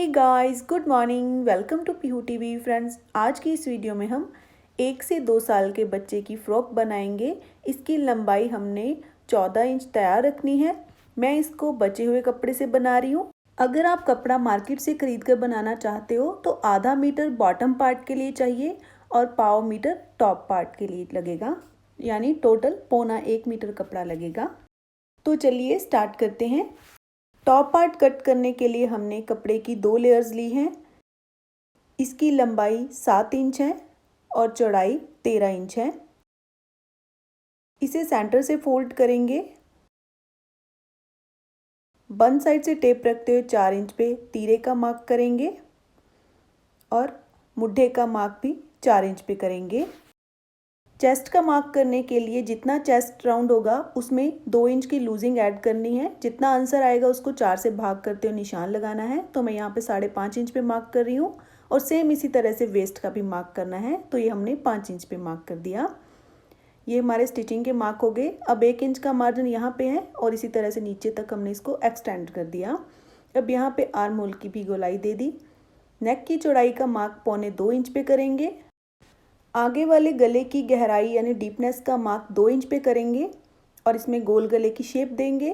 Hey guys, good morning. Welcome to Pihu TV. Friends, आज की इस वीडियो में हम 1 से 2 साल के बच्चे की फ़्रॉक बनाएंगे। इसकी लंबाई हमने 14 इंच तैयार रखनी है। मैं इसको बचे हुए कपड़े से बना रही हूँ। अगर आप कपड़ा मार्केट से खरीद कर बनाना चाहते हो तो आधा मीटर बॉटम पार्ट के लिए चाहिए और पाव मीटर टॉप पार्ट के लिए लगेगा, यानी टोटल 1.25 मीटर कपड़ा लगेगा। तो चलिए स्टार्ट करते हैं। टॉप पार्ट कट करने के लिए हमने कपड़े की 2 लेयर्स ली हैं। इसकी लंबाई 7 इंच है और चौड़ाई 13 इंच है। इसे सेंटर से फोल्ड करेंगे। बंद साइड से टेप रखते हुए 4 इंच पे तीरे का मार्क करेंगे और मुड्ढे का मार्क भी 4 इंच पे करेंगे। चेस्ट का मार्क करने के लिए जितना चेस्ट राउंड होगा उसमें 2 इंच की लूजिंग ऐड करनी है। जितना आंसर आएगा उसको 4 से भाग करते हुए निशान लगाना है। तो मैं यहाँ पे 5.5 इंच पे मार्क कर रही हूँ और सेम इसी तरह से वेस्ट का भी मार्क करना है। तो ये हमने 5 इंच पे मार्क कर दिया। ये हमारे स्टिचिंग के मार्क हो गए। अब 1 इंच का मार्जिन यहाँ पे है और इसी तरह से नीचे तक हमने इसको एक्सटेंड कर दिया। अब यहाँ पे आर्म होल की भी गोलाई दे दी। नेक की चौड़ाई का मार्क 1.25 इंच पे करेंगे। आगे वाले गले की गहराई यानी डीपनेस का मार्क 2 इंच पे करेंगे और इसमें गोल गले की शेप देंगे।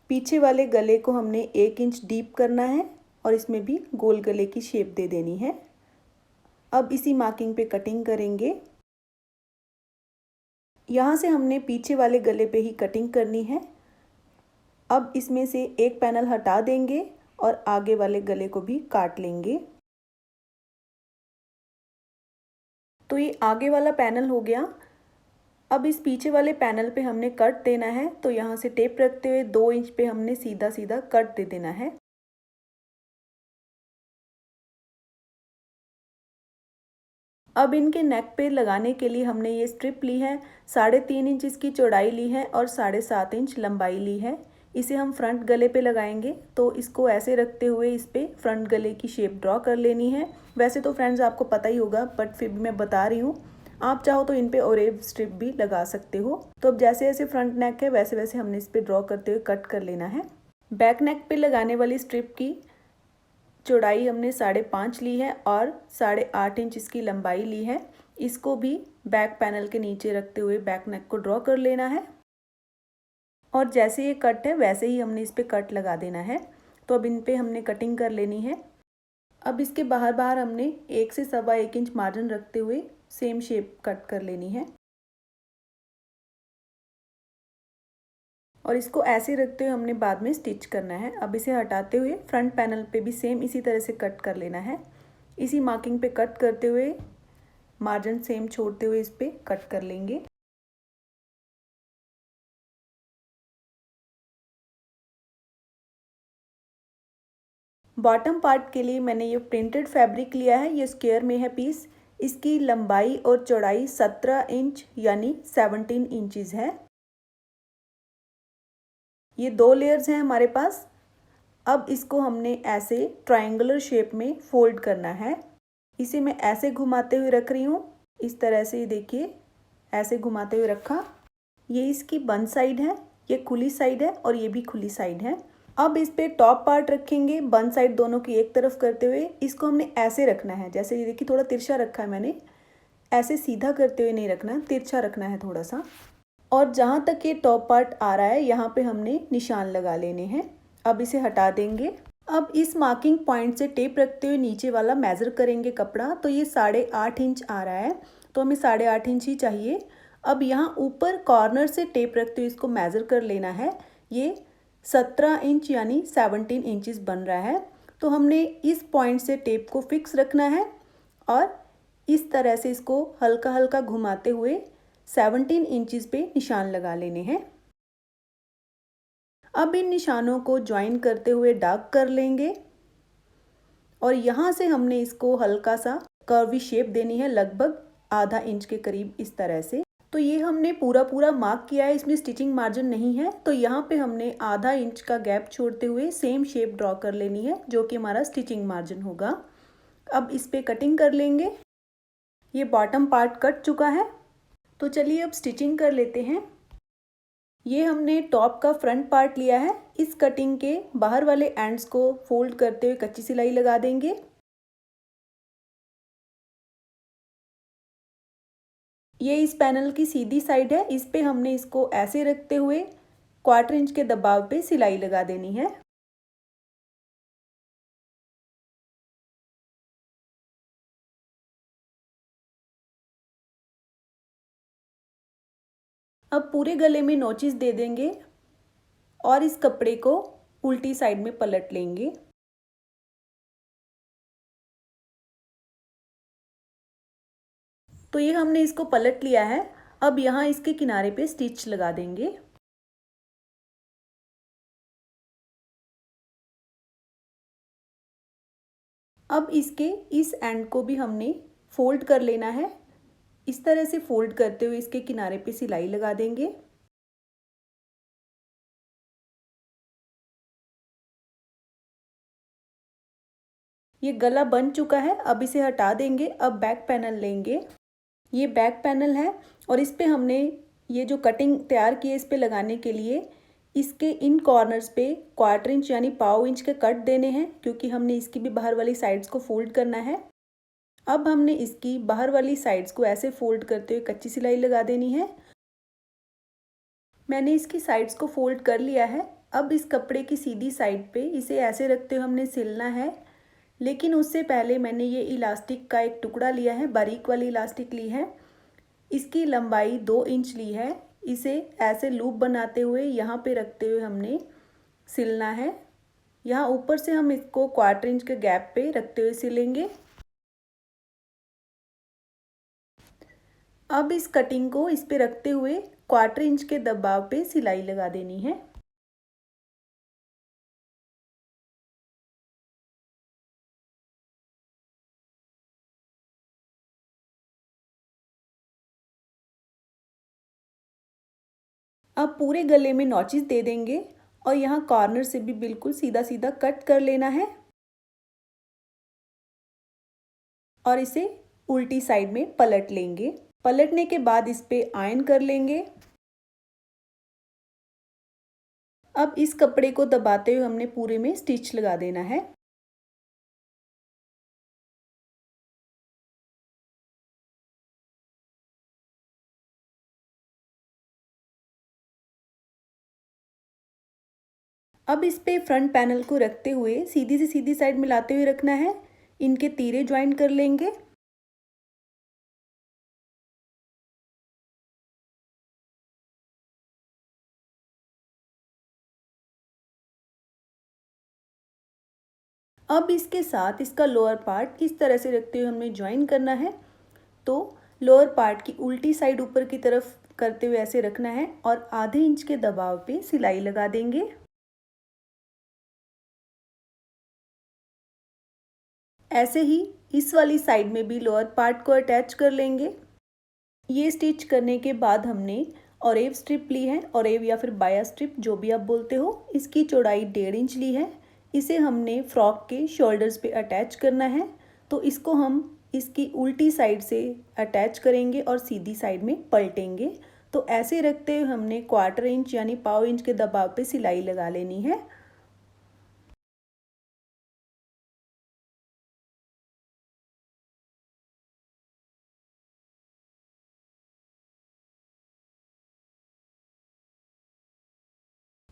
पीछे वाले गले को हमने 1 इंच डीप करना है और इसमें भी गोल गले की शेप दे देनी है। अब इसी मार्किंग पे कटिंग करेंगे। यहाँ से हमने पीछे वाले गले पे ही कटिंग करनी है। अब इसमें से एक पैनल हटा देंगे और आगे वाले गले को भी काट लेंगे। तो ये आगे वाला पैनल हो गया। अब इस पीछे वाले पैनल पे हमने कट देना है। तो यहाँ से टेप रखते हुए 2 इंच पे हमने सीधा सीधा कट दे देना है। अब इनके नेक पे लगाने के लिए हमने ये स्ट्रिप ली है। 3.5 इंच इसकी चौड़ाई ली है और 7.5 इंच लंबाई ली है। इसे हम फ्रंट गले पे लगाएंगे। तो इसको ऐसे रखते हुए इस पे फ्रंट गले की शेप ड्रॉ कर लेनी है। वैसे तो फ्रेंड्स आपको पता ही होगा, बट फिर भी मैं बता रही हूँ। आप चाहो तो इन पे ओरेव स्ट्रिप भी लगा सकते हो। तो अब जैसे जैसे फ्रंट नेक है वैसे वैसे हमने इस पे ड्रॉ करते हुए कट कर लेना है। बैक नेक पे लगाने वाली स्ट्रिप की चौड़ाई हमने 5.5 ली है और 8.5 इंच इसकी लंबाई ली है। इसको भी बैक पैनल के नीचे रखते हुए बैक नेक को ड्रॉ कर लेना है और जैसे ये कट है वैसे ही हमने इस पे कट लगा देना है। तो अब इन पे हमने कटिंग कर लेनी है। अब इसके बाहर बाहर हमने 1 से 1.25 इंच मार्जिन रखते हुए सेम शेप कट कर लेनी है और इसको ऐसे रखते हुए हमने बाद में स्टिच करना है। अब इसे हटाते हुए फ्रंट पैनल पे भी सेम इसी तरह से कट कर लेना है। इसी मार्किंग पे कट करते हुए मार्जिन सेम छोड़ते हुए इस पे कट कर लेंगे। बॉटम पार्ट के लिए मैंने ये प्रिंटेड फैब्रिक लिया है। ये स्क्वायर में है पीस। इसकी लंबाई और चौड़ाई 17 इंच यानी 17 इंचज़ है। ये 2 लेयर्स हैं हमारे पास। अब इसको हमने ऐसे ट्रायंगुलर शेप में फोल्ड करना है। इसे मैं ऐसे घुमाते हुए रख रही हूँ। इस तरह से देखिए, ऐसे घुमाते हुए रखा। ये इसकी बंद साइड है, ये खुली साइड है और ये भी खुली साइड है। अब इस पे टॉप पार्ट रखेंगे, बंद साइड दोनों की एक तरफ करते हुए। इसको हमने ऐसे रखना है, जैसे ये देखिए थोड़ा तिरछा रखा है मैंने। ऐसे सीधा करते हुए नहीं रखना, तिरछा रखना है थोड़ा सा। और जहाँ तक ये टॉप पार्ट आ रहा है यहाँ पे हमने निशान लगा लेने हैं। अब इसे हटा देंगे। अब इस मार्किंग पॉइंट से टेप रखते हुए नीचे वाला मेज़र करेंगे कपड़ा। तो ये 8.5 इंच आ रहा है, तो हमें 8.5 इंच ही चाहिए। अब यहाँ ऊपर कॉर्नर से टेप रखते हुए इसको मेज़र कर लेना है। ये 17 इंच यानी 17 इंचज़ बन रहा है। तो हमने इस पॉइंट से टेप को फिक्स रखना है और इस तरह से इसको हल्का हल्का घुमाते हुए 17 इंचज़ पे निशान लगा लेने हैं। अब इन निशानों को ज्वाइन करते हुए डार्क कर लेंगे और यहाँ से हमने इसको हल्का सा कर्वी शेप देनी है, लगभग आधा इंच के करीब इस तरह से। तो ये हमने पूरा पूरा मार्क किया है, इसमें स्टिचिंग मार्जिन नहीं है। तो यहाँ पे हमने आधा इंच का गैप छोड़ते हुए सेम शेप ड्रॉ कर लेनी है, जो कि हमारा स्टिचिंग मार्जिन होगा। अब इस पे कटिंग कर लेंगे। ये बॉटम पार्ट कट चुका है। तो चलिए अब स्टिचिंग कर लेते हैं। ये हमने टॉप का फ्रंट पार्ट लिया है। इस कटिंग के बाहर वाले एंड्स को फोल्ड करते हुए कच्ची सिलाई लगा देंगे। ये इस पैनल की सीधी साइड है, इस पे हमने इसको ऐसे रखते हुए 1/4 इंच के दबाव पे सिलाई लगा देनी है। अब पूरे गले में नोचिस दे देंगे और इस कपड़े को उल्टी साइड में पलट लेंगे। तो ये हमने इसको पलट लिया है। अब यहाँ इसके किनारे पे स्टिच लगा देंगे। अब इसके इस एंड को भी हमने फोल्ड कर लेना है। इस तरह से फोल्ड करते हुए इसके किनारे पे सिलाई लगा देंगे। ये गला बन चुका है, अब इसे हटा देंगे। अब बैक पैनल लेंगे। ये बैक पैनल है और इस पे हमने ये जो कटिंग तैयार की है इस पे लगाने के लिए इसके इन कॉर्नर्स पे 1/4 इंच यानी पाव इंच के कट देने हैं, क्योंकि हमने इसकी भी बाहर वाली साइड्स को फोल्ड करना है। अब हमने इसकी बाहर वाली साइड्स को ऐसे फोल्ड करते हुए कच्ची सिलाई लगा देनी है। मैंने इसकी साइड्स को फोल्ड कर लिया है। अब इस कपड़े की सीधी साइड पे इसे ऐसे रखते हुए हमने सिलना है, लेकिन उससे पहले मैंने ये इलास्टिक का एक टुकड़ा लिया है, बारीक वाली इलास्टिक ली है। इसकी लंबाई 2 इंच ली है। इसे ऐसे लूप बनाते हुए यहाँ पे रखते हुए हमने सिलना है। यहाँ ऊपर से हम इसको 1/4 इंच के गैप पे रखते हुए सिलेंगे। अब इस कटिंग को इस पे रखते हुए 1/4 इंच के दबाव पे सिलाई लगा देनी है। अब पूरे गले में नॉचिस दे देंगे और यहाँ कॉर्नर से भी बिल्कुल सीधा सीधा कट कर लेना है और इसे उल्टी साइड में पलट लेंगे। पलटने के बाद इस पे आयरन कर लेंगे। अब इस कपड़े को दबाते हुए हमने पूरे में स्टिच लगा देना है। अब इस पे फ्रंट पैनल को रखते हुए सीधी से सीधी साइड मिलाते हुए रखना है। इनके तीरे ज्वाइन कर लेंगे। अब इसके साथ इसका लोअर पार्ट इस तरह से रखते हुए हमने ज्वाइन करना है। तो लोअर पार्ट की उल्टी साइड ऊपर की तरफ करते हुए ऐसे रखना है और आधे इंच के दबाव पे सिलाई लगा देंगे। ऐसे ही इस वाली साइड में भी लोअर पार्ट को अटैच कर लेंगे। ये स्टिच करने के बाद हमने ऑरेव स्ट्रिप ली है, ऑरेव या फिर बाया स्ट्रिप जो भी आप बोलते हो। इसकी चौड़ाई 1.5 इंच ली है। इसे हमने फ्रॉक के शोल्डर्स पे अटैच करना है। तो इसको हम इसकी उल्टी साइड से अटैच करेंगे और सीधी साइड में पलटेंगे। तो ऐसे रखते हुए हमने 1/4 इंच यानी पाव इंच के दबाव पे सिलाई लगा लेनी है।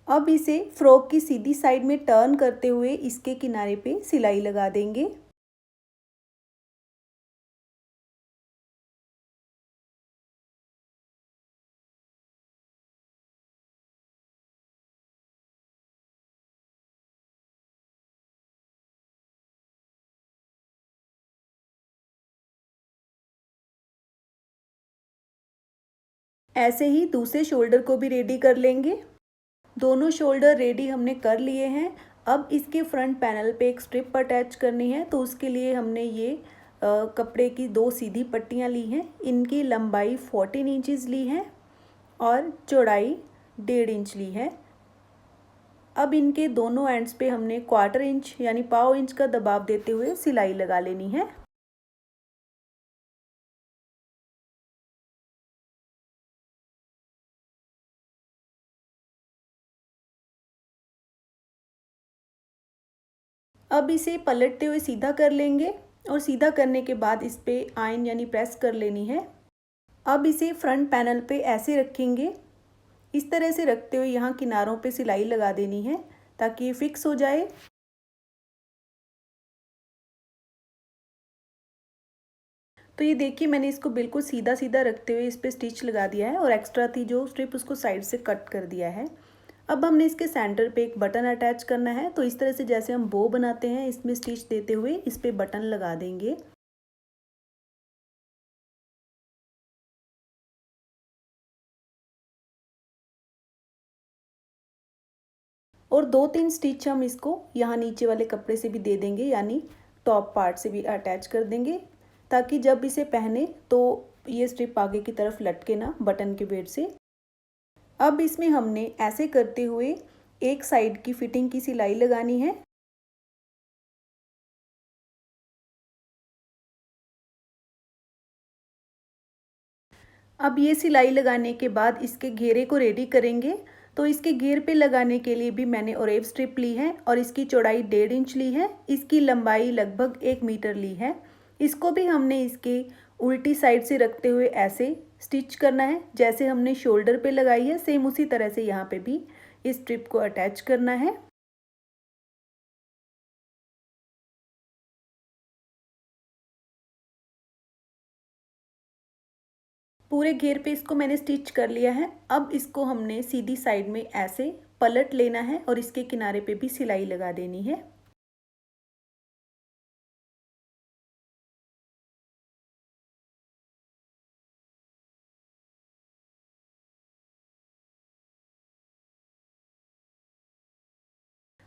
अब इसे फ्रॉक की सीधी साइड में टर्न करते हुए इसके किनारे पे सिलाई लगा देंगे। ऐसे ही दूसरे शोल्डर को भी रेडी कर लेंगे। दोनों शोल्डर रेडी हमने कर लिए हैं। अब इसके फ्रंट पैनल पे एक स्ट्रिप अटैच करनी है। तो उसके लिए हमने ये कपड़े की 2 सीधी पट्टियाँ ली हैं। इनकी लंबाई 14 इंचज़ ली है और चौड़ाई 1.5 इंच ली है। अब इनके दोनों एंड्स पे हमने 1/4 इंच यानी पाव इंच का दबाव देते हुए सिलाई लगा लेनी है। अब इसे पलटते हुए सीधा कर लेंगे और सीधा करने के बाद इस पर आयन यानी प्रेस कर लेनी है। अब इसे फ्रंट पैनल पे ऐसे रखेंगे। इस तरह से रखते हुए यहाँ किनारों पे सिलाई लगा देनी है ताकि ये फिक्स हो जाए। तो ये देखिए मैंने इसको बिल्कुल सीधा सीधा रखते हुए इस पर स्टिच लगा दिया है और एक्स्ट्रा थी जो स्ट्रिप उसको साइड से कट कर दिया है। अब हमने इसके सेंटर पे एक बटन अटैच करना है। तो इस तरह से जैसे हम बो बनाते हैं इसमें स्टिच देते हुए इस पर बटन लगा देंगे। और 2-3 स्टिच हम इसको यहाँ नीचे वाले कपड़े से भी दे देंगे यानी टॉप पार्ट से भी अटैच कर देंगे ताकि जब इसे पहने तो ये स्ट्रिप आगे की तरफ लटके ना बटन के वेट से। अब इसमें हमने ऐसे करते हुए एक साइड की फिटिंग की सिलाई लगानी है। अब ये सिलाई लगाने के बाद इसके घेरे को रेडी करेंगे। तो इसके घेर पे लगाने के लिए भी मैंने ओरेव स्ट्रिप ली है और इसकी चौड़ाई 1.5 इंच ली है। इसकी लंबाई लगभग 1 मीटर ली है। इसको भी हमने इसके उल्टी साइड से रखते हुए ऐसे स्टिच करना है जैसे हमने शोल्डर पे लगाई है। सेम उसी तरह से यहाँ पे भी इस स्ट्रिप को अटैच करना है। पूरे घेर पे इसको मैंने स्टिच कर लिया है। अब इसको हमने सीधी साइड में ऐसे पलट लेना है और इसके किनारे पे भी सिलाई लगा देनी है।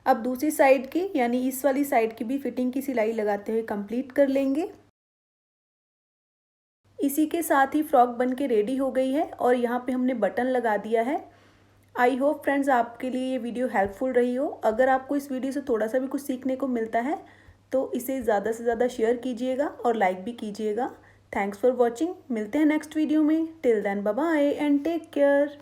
अब दूसरी साइड की यानी इस वाली साइड की भी फिटिंग की सिलाई लगाते हुए कंप्लीट कर लेंगे। इसी के साथ ही फ्रॉक बन के रेडी हो गई है और यहाँ पे हमने बटन लगा दिया है। आई होप फ्रेंड्स आपके लिए ये वीडियो हेल्पफुल रही हो। अगर आपको इस वीडियो से थोड़ा सा भी कुछ सीखने को मिलता है तो इसे ज़्यादा से ज़्यादा शेयर कीजिएगा और लाइक भी कीजिएगा। Thanks for watching. मिलते हैं नेक्स्ट वीडियो में। Till then bye bye and take care.